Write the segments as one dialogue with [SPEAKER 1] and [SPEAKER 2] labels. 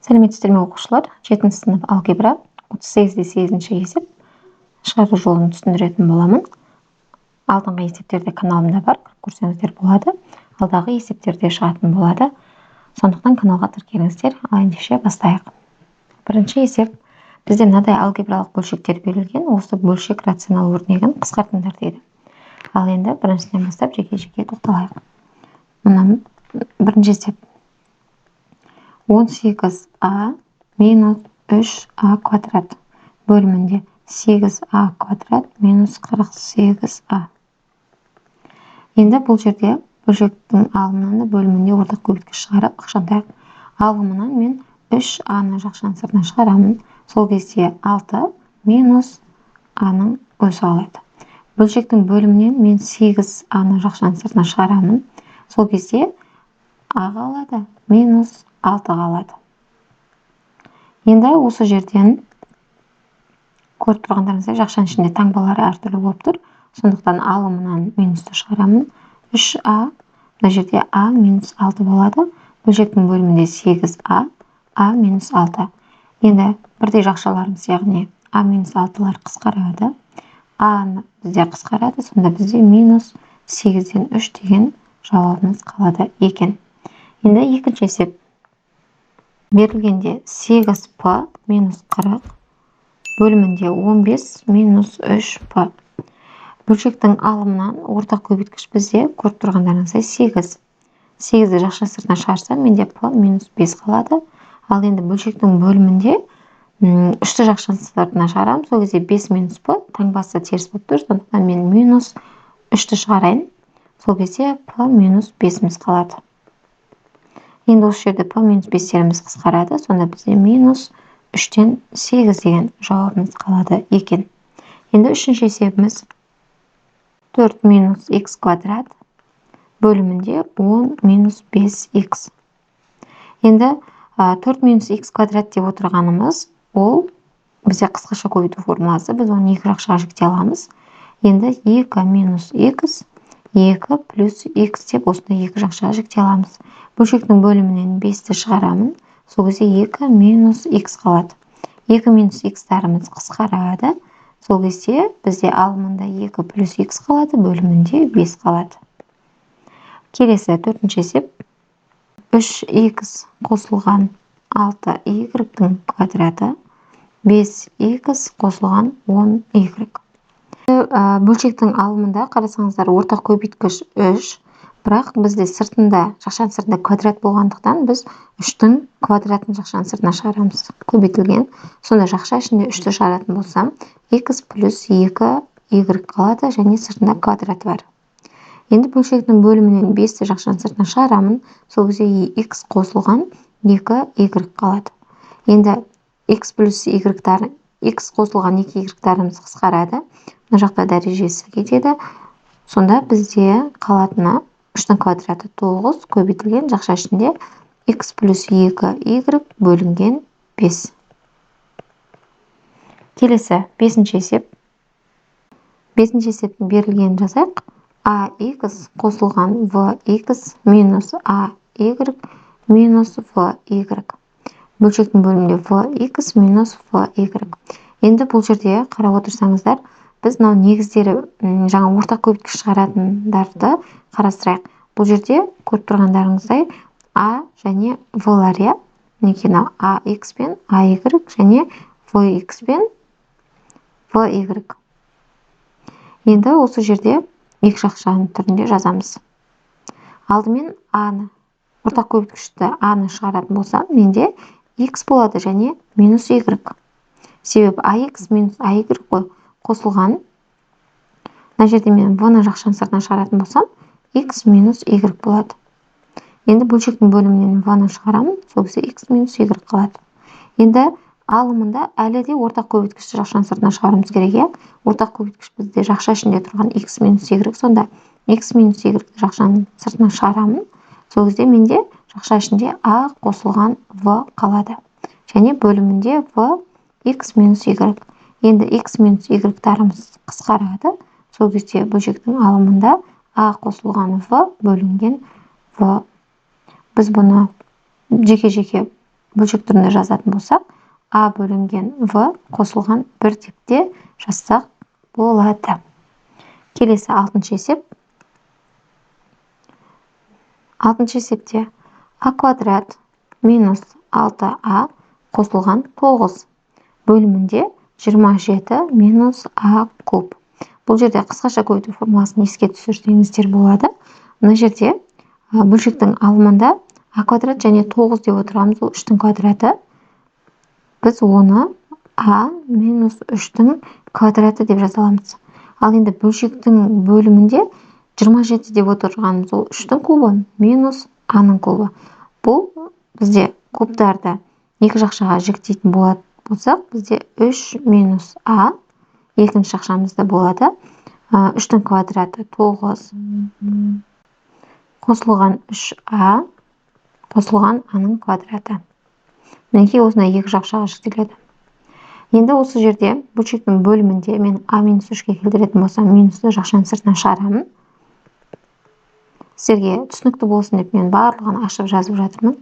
[SPEAKER 1] Сәлеметсіздер ме оқушылар? 7 сынып алгебра 38-де 8-ші есеп шығару жолын түсіндіретін боламын. Алдыңғы есептерде каналымда бар, көрсеңіздер болады. Алдағы есептерде шығатын болады. Сондықтан каналға тіркеліңіздер. Ал ендеше бастайық. Бірінші есеп. Бізде мынадай алгебралық бөлшектер берілген. Осы бөлшек рационал өрнегін қысқартыңдар дейді. Ал енді біріншіден бастап жеке-жеке тоқталайық. Мына бірінші есеп. 18а минус 3а квадрат бөлімінде 8а квадрат минус 48а. Енді бұл жерде бөлшектің алымынан бөлімінде ортақ көбейткіш шығарып ықшамдайық. Алымынан мен 3а-ны жақшаның сыртына шығарамын. Сол кезде 6 минус а-ның өзі қалады. Бөлшектің бөлімінен мен 8а-ны жақшаның сыртына шығарамын. Сол кезде а қалады минус 6 қалады. Енді осы жерден көріп тұрғандарыңыздай жақшаның ішінде таңбалары әртүрлі болып тұр. Сондықтан алымынан минусты шығарамын. 3а, мына жерде а минус 6 болады. Бөлшектің бөлімінде 8а, а минус 6. Енді бірдей жақшаларымыз, яғни а минус 6-лар қысқарады. А-ны бізде қысқарады, сонда бізде минус 8-ден 3 деген жауабымыз қалады екен. Енді екінші есеп. Берілгенде 8p минус 40 бөлімінде 15 минус 3p. Бөлшектің алымынан ортақ көбейткіш бізде көріп тұрғандарыңыздай 8. 8-ді жақшаның сыртына шығарсам, менде p минус 5 қалады. Ал енді бөлшектің бөлімінде 3-ті жақшаның сыртына шығарамын. Сол кезде 5 минус p таңбасы теріс болып тұр. Сондықтан мен минус 3-ті шығарайын. Сол кезде p минус 5-іміз қалады. Енді осы жерде p минус 5-теріміз қысқарады. Сонда бізде минус 3-тен 8 деген жауабымыз қалады екен. Енді үшінші есебіміз 4 минус x квадрат бөлімінде 10 минус 5x. Енді 4 минус x квадрат деп отырғанымыз, ол бізде қысқаша көбейту формуласы. Біз оны екі жақшаға жіктей аламыз. Енді 2 минус x, 2 плюс x деп осында екі жақшаға жіктей аламыз. Бөлшектің бөлімінен 5-ті шығарамын. Сол кезде 2 минус x қалады. 2 минус x-тарымыз қысқарады. Сол кезде бізде алымында 2 плюс x қалады, бөлімінде 5 қалады. Келесі төртінші есеп. 3x қосылған 6y-тің квадраты 5x қосылған 10y. Бөлшектің алымында қарасаңыздар ортақ көбейткіш 3. Бірақ бізде сыртында, жақшаның сыртында квадрат болғандықтан біз 3-тің квадратын жақшаның сыртына шығарамыз. Көбейтілген. Сонда жақша ішінде 3-ті шығаратын болсам, x плюс 2y қалады және сыртында квадраты бар. Енді бөлшектің бөлімінен 5-ті жақшаның сыртына шығарамын. Сол кезде x қосылған 2y қалады. Енді x плюс y-тар, x қосылған 2y-тарымыз қысқарады. Мына жақта дәрежесі кетеді. Сонда бізде қалатыны 3-тің квадраты 9 көбейтілген жақша ішінде x плюс 2y бөлінген 5. Келесі 5-ші есеп. 5-ші есептің берілгенін жазайық. ax қосылған vx минус ay минус vy. Бөлшектің бөлімінде vx минус vy. Енді бұл жерде қарап отырсаңыздар, біз мынау негіздері жаңа ортақ көбейткіш шығаратындарды қарастырайық. Бұл жерде көріп тұрғандарыңыздай а және v-лар, иә? Мінекей ax пен ay және vx пен vy. Енді осы жерде екі жақшаның түрінде жазамыз. Алдымен а-ны, ортақ көбейткішті а-ны шығаратын болсам, менде x болады және минус y. Себебі ax минус ay қосылған. Мына жерде мен v-ны жақшаның сыртына шығаратын болсам, x минус y болады. Енді бөлшектің бөлімінен v-ны шығарамын. Сол кезде x минус y қалады. Енді алымында әлі де ортақ көбейткішті жақшаның сыртына шығаруымыз керек. Ортақ көбейткіш бізде жақша ішінде тұрған x минус y. Сонда x минус y жақшаның сыртына шығарамын. Сол кезде менде жақша ішінде a қосылған v қалады. Және бөлімінде v x минус y. Енді x минус y-тарымыз қысқарады. Сол кезде бөлшектің алымында a қосылған v бөлінген v. Біз бұны жеке-жеке бөлшек түрінде жазатын болсақ, А бөлінген В қосылған 1 деп те жазсақ болады. Келесі 6-шы есеп. 6-шы есепте А квадрат минус 6А қосылған 9 бөлімінде 27 минус А куб. Бұл жерде қысқаша көбейту формуласын еске түсірсеңіздер болады. Мына жерде бөлшектің алымында А квадрат және 9 деп отырғанбыз, ол 3-тің квадраты. Біз оны А минус 3-тің квадраты деп жаза аламыз. Ал енді бөлшектің бөлімінде 27 деп отырғанымыз, ол 3-тің кубы минус А-ның кубы. Бұл бізде кубтарды екі жақшаға жіктейтін болсақ, бізде 3 минус А екінші жақшамызда болады. 3-тің квадраты 9 қосылған 3А қосылған А-ның квадраты. Мінекей осындай екі жақшаға жіктеледі. Енді осы жерде бөлшектің бөлімінде мен А минус 3-ке келтіретін болсам, минусты жақшаның сыртына шығарамын. Сіздерге түсінікті болсын деп мен барлығын ашып жазып жатырмын.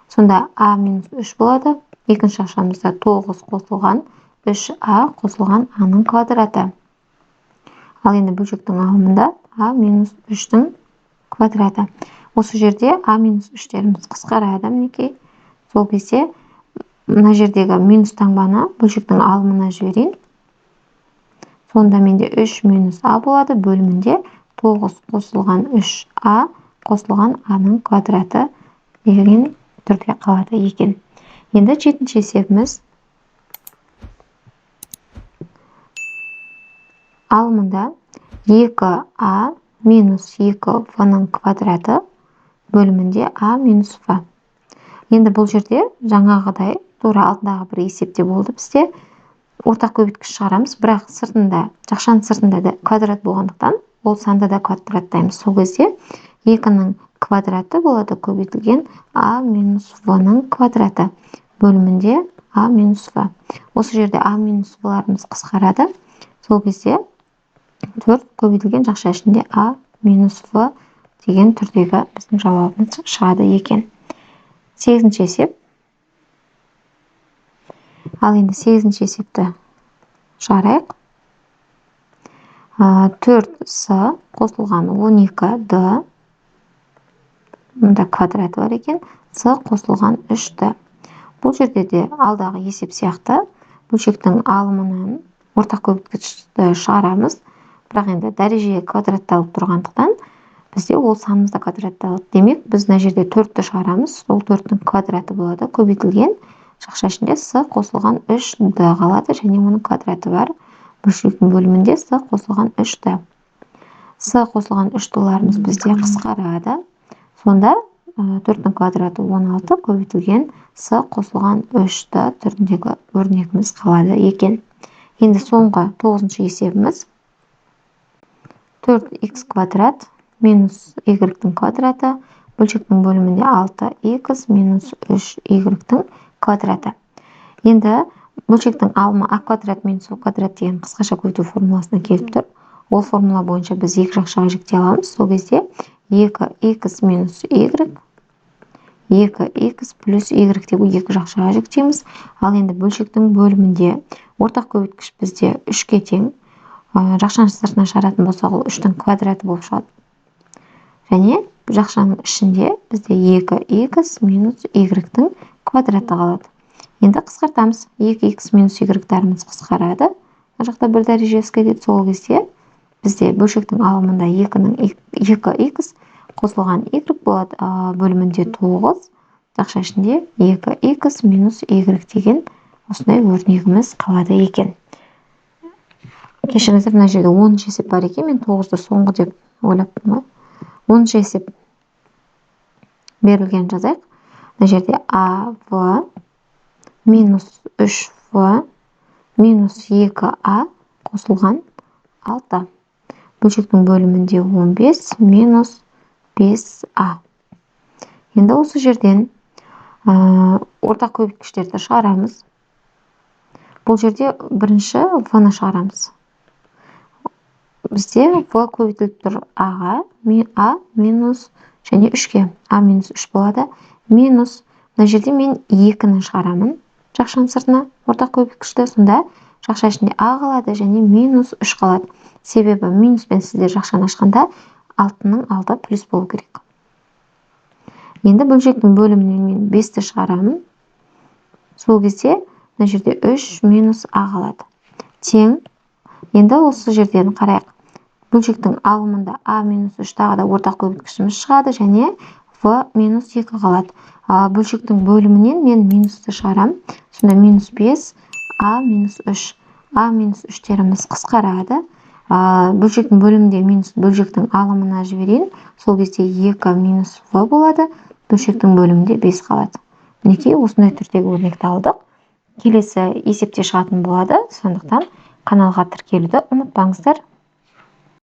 [SPEAKER 1] Сонда А минус 3 болады. Екінші жақшамызда 9 қосылған 3А қосылған А-ның квадраты. Ал енді бөлшектің алымында А минус 3-тің квадраты. Осы жерде А минус 3-теріміз қысқарады. Мінекей. Сол кезде мына жердегі минус таңбаны бөлшектің алымына жіберейін. Сонда менде 3 минус А болады. Бөлімінде 9 қосылған 3А қосылған А-ның квадраты деген түрде қалады екен. Енді 7-ші есебіміз. Алымында 2А минус 2В-ның квадраты бөлімінде А минус В. Енді бұл жерде жаңағыдай тура алдындағы бір есепте болды бізде. Ортақ көбейткіш шығарамыз, бірақ сыртында, жақшаның сыртында да квадрат болғандықтан, ол санды да квадраттаймыз. Сол кезде 2-ның квадраты болады көбейтілген А минус В-ның квадраты бөлімінде А минус В. Осы жерде А минус В-ларымыз қысқарады. Сол кезде 4 көбейтілген жақша ішінде А минус В деген түрдегі біздің жауабымыз шығады екен. 8-ші есеп. Ал енді 8-ші есепті шығарайық. 4С қосылған 12D. Мұнда квадраты бар екен. С қосылған 3D. Бұл жерде де алдағы есеп сияқты бөлшектің алымынан ортақ көбейткішті шығарамыз. Бірақ енді дәреже квадратталып тұрғандықтан бізде ол санымызда квадратталады. Демек, біз мына жерде 4-ті шығарамыз. Ол 4-тің квадраты болады көбейтілген. Жақша ішінде С қосылған 3D қалады және оның квадраты бар. Бөлшектің бөлімінде С қосылған 3D. С қосылған 3D-ларымыз бізде қысқарады. Сонда 4-тің квадраты 16 көбейтілген С қосылған 3D түріндегі өрнегіміз қалады екен. Енді соңғы 9-шы есебіміз. 4х квадрат минус y-тің квадраты бөлшектің бөлімінде 6х минус 3y-тің квадраты. Енді бөлшектің алымы А квадрат минус О квадрат деген қысқаша көбейту формуласына келіп тұр. Ол формула бойынша біз екі жақшаға жіктей аламыз. Сол кезде 2х минус y, 2х плюс y деп екі жақшаға жіктейміз. Ал енді бөлшектің бөлімінде ортақ көбейткіш бізде 3-ке тең. Жақшаның сыртына шығаратын болсақ, ол 3-тің квадраты болып шығады. Және жақшаның ішінде бізде 2х минус y-тің квадраты қалады. Енді қысқартамыз. 2х минус y-тарымыз қысқарады. Мына жақта бір дәрежесі кетеді. Сол кезде бізде бөлшектің алымында 2х қосылған y болады. Бөлімінде 9. Жақша ішінде 2х минус y деген осындай өрнегіміз қалады екен. Кешіріңіздер, мына жерде 10-шы есеп бар екен. Мен 9-ды соңғы деп ойлаппын ғой. 10-шы есеп берілген жазайық. Мына жерде АВ минус 3В минус 2А қосылған 6. Бөлшектің бөлімінде 15 минус 5А. Енді осы жерден ортақ көбейткіштерді шығарамыз. Бұл жерде бірінші В-ны шығарамыз. Бізде В көбейтіліп тұр А минус және 3-ке. А минус 3 болады. Минус мына жерде мен 2-ні шығарамын жақшаның сыртына, ортақ көбейткішті. Сонда жақша ішінде а қалады және -3 қалады. Себебі минуспен сіздер жақшаны ашқанда 6-ның алды плюс болу керек. Енді бөлшектің бөлімінен мен 5-ті шығарамын. Сол кезде мына жерде 3 минус а қалады. Тең. Енді осы жерден қарайық. Бөлшектің алымында а минус 3 тағы да ортақ көбейткішіміз шығады және в минус 2 қалады. Бөлшектің бөлімінен мен минусты шығарам. Сонда минус 5 а минус 3. А минус 3-теріміз қысқарады. Бөлшектің бөлімінде минус бөлшектің алымына жіберейін. Сол кезде 2 минус в болады. Бөлшектің бөлімінде 5 қалады. Мінекей осындай түрдегі өрнекті алдық. Келесі есепте шығатын болады. Сондықтан каналға тіркелуді ұмытпаңыздар.